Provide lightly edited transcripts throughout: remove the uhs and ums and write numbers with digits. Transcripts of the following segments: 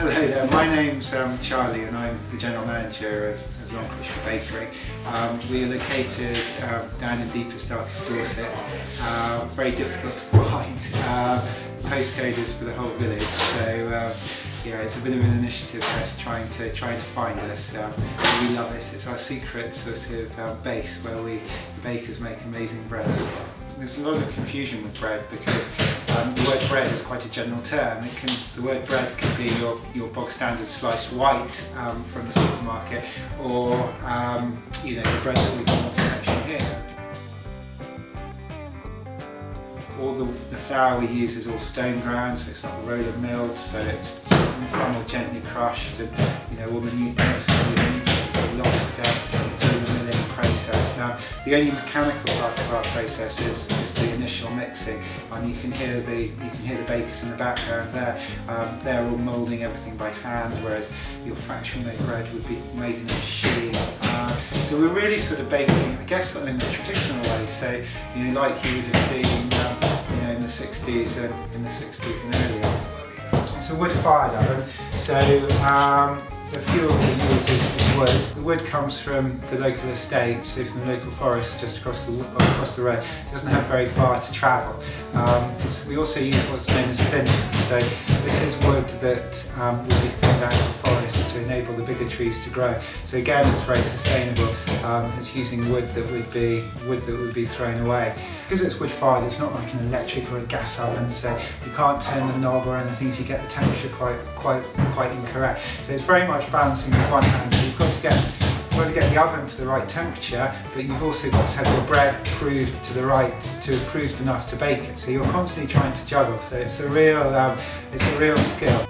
Hello there, my name's Charlie and I'm the General Manager of Long Crichel Bakery. We are located down in deepest, darkest Dorset. Very difficult to find. Postcode is for the whole village, so yeah, it's a bit of an initiative test trying to find us. We love it. It's our secret sort of base where the bakers make amazing breads. There's a lot of confusion with bread because the word bread is quite a general term. The word bread can be your bog standard sliced white from the supermarket, or you know, the bread that we've got on selection here. All the flour we use is all stone ground, so it's not roller milled, so it's far more gently crushed, and you know, all the nutrients are lost through the milling process. The only mechanical part of our process is the initial mixing, and you can hear the bakers in the background there. They're all moulding everything by hand, whereas your factory made bread would be made in a machine. So we're really sort of baking, I guess, in the traditional way. So you know, like you would have seen, you know, in the 60s and earlier. It's a wood-fired oven, so the fuel we use is wood. The wood comes from the local estate, so from the local forest just across the road. It doesn't have very far to travel. We also use what's known as thinning. So this is wood that will be thinned out of the forest to enable the bigger trees to grow. So again, it's very sustainable. It's using wood that would be thrown away. Because it's wood-fired, it's not like an electric or a gas oven, so you can't turn the knob or anything if you get the temperature quite incorrect. So it's very much balancing with one hand. So you've got to get the oven to the right temperature, but you've also got to have your bread approved enough to bake it. So you're constantly trying to juggle. So it's a real skill.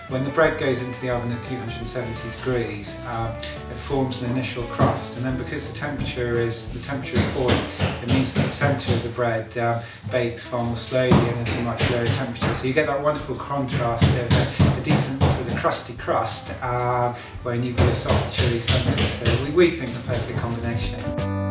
When the bread goes into the oven at 270 degrees, it forms an initial crust, and then because the temperature is falling, it means that the centre of the bread bakes far more slowly and at a much lower temperature. So you get that wonderful contrast of a decent sort of crusty crust, when you've got a soft, chewy centre. So we think the perfect combination.